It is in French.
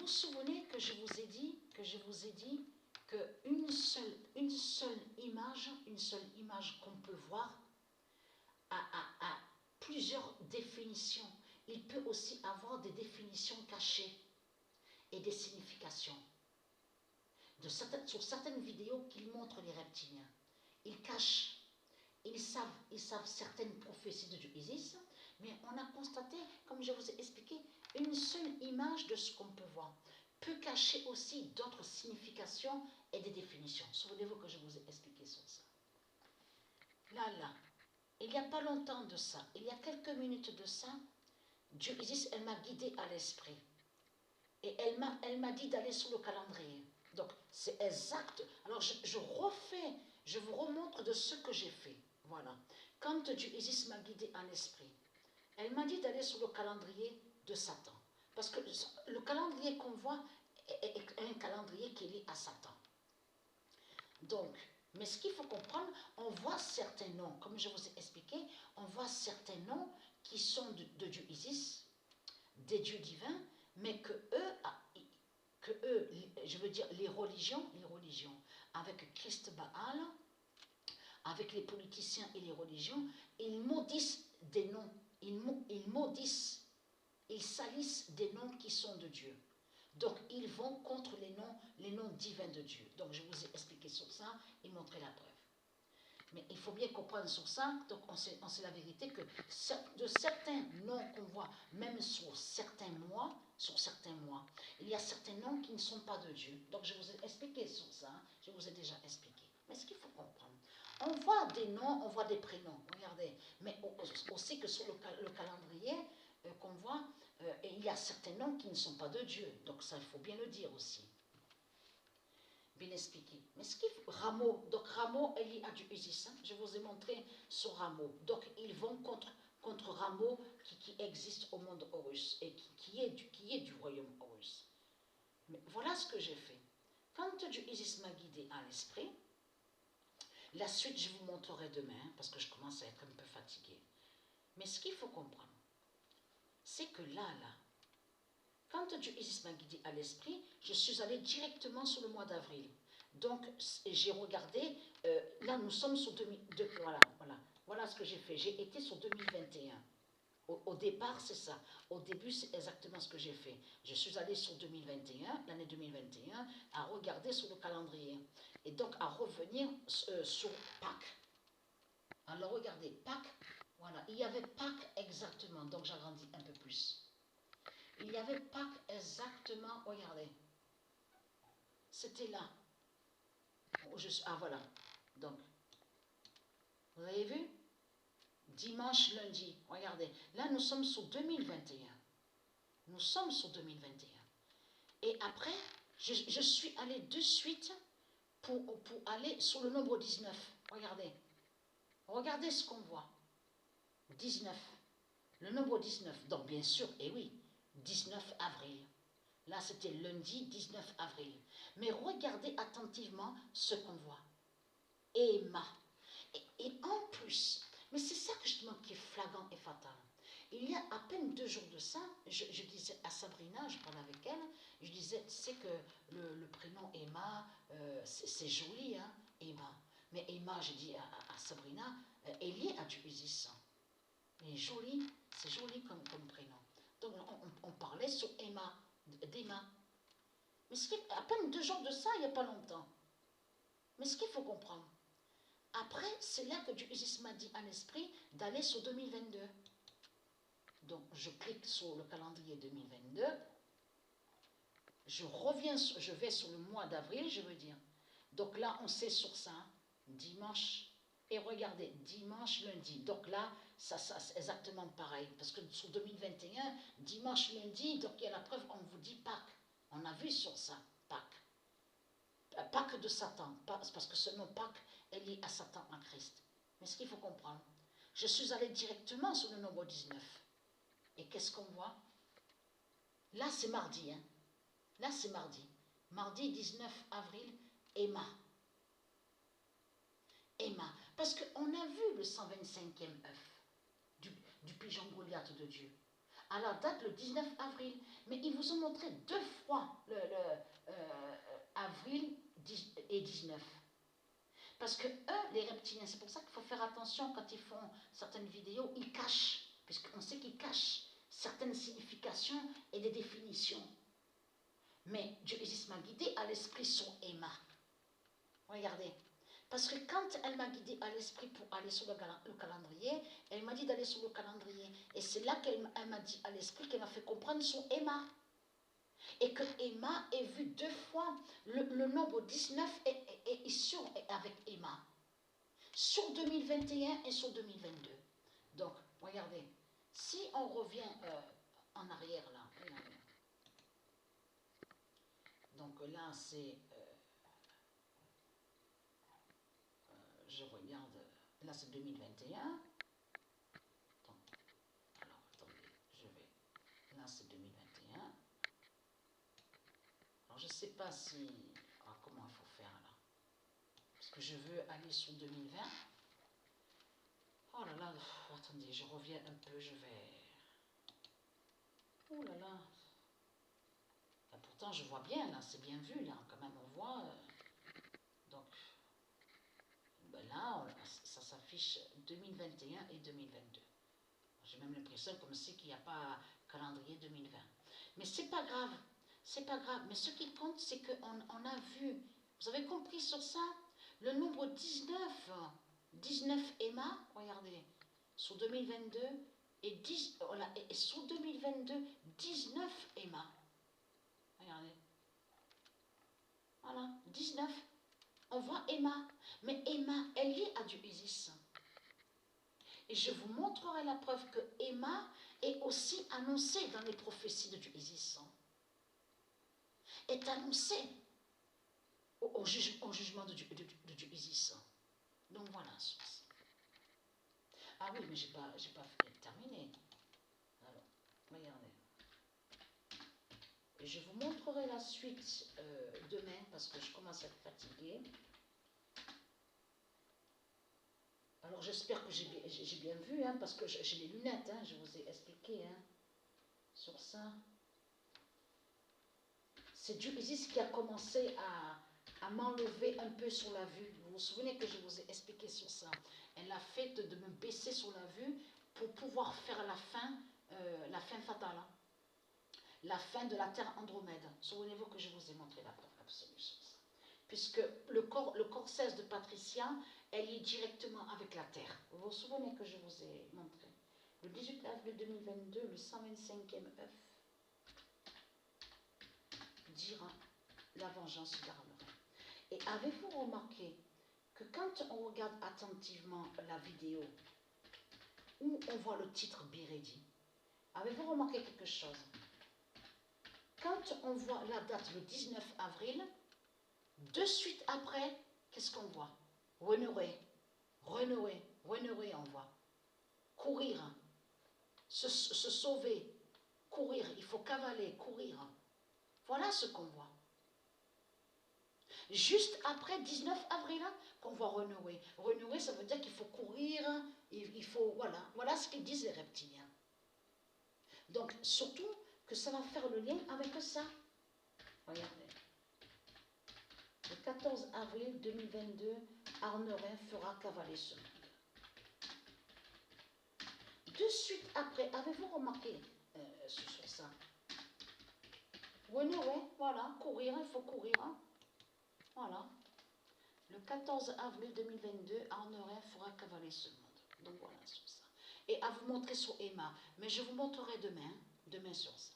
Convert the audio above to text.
souvenez que je vous ai dit qu'une seule image qu'on peut voir a plusieurs définitions. Il peut aussi avoir des définitions cachées et des significations. Sur certaines vidéos qu'ils montrent les reptiliens, ils cachent, ils savent certaines prophéties de Dieu Isis, mais on a constaté, comme je vous ai expliqué, une seule image de ce qu'on peut voir peut cacher aussi d'autres significations et des définitions. Souvenez-vous que je vous ai expliqué sur ça. Là, il n'y a pas longtemps de ça, il y a quelques minutes de ça, Dieu Isis, elle m'a guidée à l'esprit. Et elle m'a dit d'aller sur le calendrier. Donc, c'est exact. Alors, je vous remontre de ce que j'ai fait. Voilà. Quand Dieu Isis m'a guidée à l'esprit, elle m'a dit d'aller sur le calendrier de Satan. Parce que le calendrier qu'on voit est un calendrier qui est lié à Satan. Donc, mais ce qu'il faut comprendre, on voit certains noms, comme je vous ai expliqué, on voit certains noms qui sont de Dieu Isis, des dieux divins, mais que eux, je veux dire les religions, avec Christ Baal, avec les politiciens et les religions, ils maudissent des noms, ils maudissent, ils salissent des noms qui sont de Dieu. Donc, ils vont contre les noms divins de Dieu. Donc, je vous ai expliqué sur ça et montré la preuve. Mais il faut bien comprendre sur ça, donc on sait la vérité que de certains noms qu'on voit, même sur certains mois, il y a certains noms qui ne sont pas de Dieu. Donc, je vous ai expliqué sur ça, je vous ai déjà expliqué. Mais ce qu'il faut comprendre, on voit des noms, on voit des prénoms, regardez, mais aussi que sur le calendrier qu'on voit, il y a certains noms qui ne sont pas de Dieu. Donc ça, il faut bien le dire aussi. Bien expliqué. Mais ce qu'il faut, Rameau, donc Rameau est lié à Dieu Isis. Hein? Je vous ai montré ce Rameau. Donc ils vont contre Rameau qui existe au monde Horus et qui est du royaume Horus. Mais voilà ce que j'ai fait. Quand Dieu Isis m'a guidé à l'esprit, la suite je vous montrerai demain parce que je commence à être un peu fatiguée. Mais ce qu'il faut comprendre, c'est que là, quand Dieu Isis m'a guidé à l'esprit, je suis allée directement sur le mois d'avril. Donc, j'ai regardé, là nous sommes sur voilà ce que j'ai fait. J'ai été sur 2021. Au départ, c'est ça. Au début, c'est exactement ce que j'ai fait. Je suis allée sur 2021, l'année 2021, à regarder sur le calendrier. Et donc, à revenir sur Pâques. Alors, regardez, Pâques, voilà, il y avait Pâques exactement. Donc, j'agrandis un peu plus. Il n'y avait Pâques exactement, regardez. C'était là. Ah, voilà. Donc, vous avez vu? Dimanche, lundi, regardez. Là, nous sommes sur 2021. Nous sommes sur 2021. Et après, je suis allée de suite pour aller sur le nombre 19. Regardez. Regardez ce qu'on voit. 19. Le nombre 19. Donc, bien sûr, et oui, 19 avril. Là, c'était lundi 19 avril. Mais regardez attentivement ce qu'on voit. Emma. Et en plus, mais c'est ça que je demande qui est flagrant et fatal. Il y a à peine 2 jours de ça, je disais à Sabrina, je parlais avec elle, je disais, tu sais que le prénom Emma, c'est joli, hein, Emma. Mais Emma, j'ai dit à Sabrina, est liée à Dieu Isis. Mais joli, c'est joli comme prénom. Donc on parlait sur Emma, d'Emma. Mais à peine 2 jours de ça, il n'y a pas longtemps. Mais ce qu'il faut comprendre, après, c'est là que Dieu Isis m'a dit à l'esprit d'aller sur 2022. Donc, je clique sur le calendrier 2022. Je vais sur le mois d'avril, je veux dire. Donc là, on sait sur ça, dimanche. Et regardez, dimanche, lundi. Donc là, ça c'est exactement pareil. Parce que sur 2021, dimanche, lundi, donc il y a la preuve, on vous dit Pâques. On a vu sur ça, Pâques. Pâques de Satan. Parce que ce nom Pâques est lié à Satan, à Christ. Mais ce qu'il faut comprendre, je suis allée directement sur le nombre 19. Et qu'est-ce qu'on voit? Là, c'est mardi. Hein? Là, c'est mardi. Mardi 19 avril, Emma. Emma. Parce qu'on a vu le 125e œuf du pigeon Goliath de Dieu. à la date le 19 avril. Mais ils vous ont montré 2 fois le avril et 19. Parce que eux, les reptiliens, c'est pour ça qu'il faut faire attention quand ils font certaines vidéos, ils cachent, puisqu'on sait qu'ils cachent certaines significations et des définitions. Mais Dieu Isis m'a guidé à l'esprit son Emma. Regardez. Parce que quand elle m'a guidé à l'esprit pour aller sur le calendrier, elle m'a dit d'aller sur le calendrier. Et c'est là qu'elle m'a dit à l'esprit qu'elle m'a fait comprendre son Emma. Et que Emma ait vu 2 fois le nombre 19 est sur avec Emma. Sur 2021 et sur 2022. Donc, regardez. Si on revient en arrière là. Regardez. Donc là, c'est... je regarde, là c'est 2021. Donc, alors attendez, je vais, là c'est 2021. Alors je ne sais pas si, comment il faut faire là, parce que je veux aller sur 2020. Oh là là, attendez, je reviens un peu, je vais, oh là là, là, pourtant je vois bien là, c'est bien vu là, quand même on voit, donc, ben là, ça s'affiche 2021 et 2022. J'ai même l'impression comme si qu'il n'y a pas calendrier 2020. Mais c'est pas grave, c'est pas grave. Mais ce qui compte, c'est qu'on a vu, vous avez compris sur ça, le nombre 19, 19 Emma, regardez, sur 2022, et, 10, voilà, et sur 2022, 19 Emma. Regardez. Voilà, 19. On voit Emma. Mais Emma, elle est à Dieu Isis. Et je vous montrerai la preuve que Emma est aussi annoncée dans les prophéties de Dieu Isis. Est annoncée au jugement de Dieu Isis. Donc voilà. Ah oui, mais j'ai pas terminé. Alors, regardez. Et je vous montrerai la suite demain parce que je commence à être fatiguée. Alors j'espère que j'ai bien vu, hein, parce que j'ai les lunettes, hein, je vous ai expliqué hein, sur ça. C'est Dieu Isis qui a commencé à m'enlever un peu sur la vue. Vous vous souvenez que je vous ai expliqué sur ça. Elle a fait de me baisser sur la vue pour pouvoir faire la fin fatale. Hein. La fin de la terre Andromède. Souvenez-vous que je vous ai montré la preuve absolue sur ça. Puisque le corps 16 de Patricia, elle est directement avec la terre. Vous vous souvenez que je vous ai montré. Le 18 avril 2022, le 125e œuf dira la vengeance garnerait. Et avez-vous remarqué que quand on regarde attentivement la vidéo où on voit le titre Biredi, avez-vous remarqué quelque chose? Quand on voit la date le 19 avril, de suite après, qu'est-ce qu'on voit? Renouer, on voit. Courir, se sauver, courir, il faut cavaler, courir. Voilà ce qu'on voit. Juste après 19 avril, qu'on voit renouer. Renouer, ça veut dire qu'il faut courir, il faut, voilà ce qu'ils disent les reptiliens. Donc, surtout que ça va faire le lien avec ça. Regardez. Le 14 avril 2022, Arnerin fera cavaler ce monde. De suite après, avez-vous remarqué sur ça? Renouer, voilà, courir, il faut courir. Hein. Voilà. Le 14 avril 2022, Arnerin fera cavaler ce monde. Donc voilà sur ça. Et à vous montrer sur Emma. Mais je vous montrerai demain sur ça.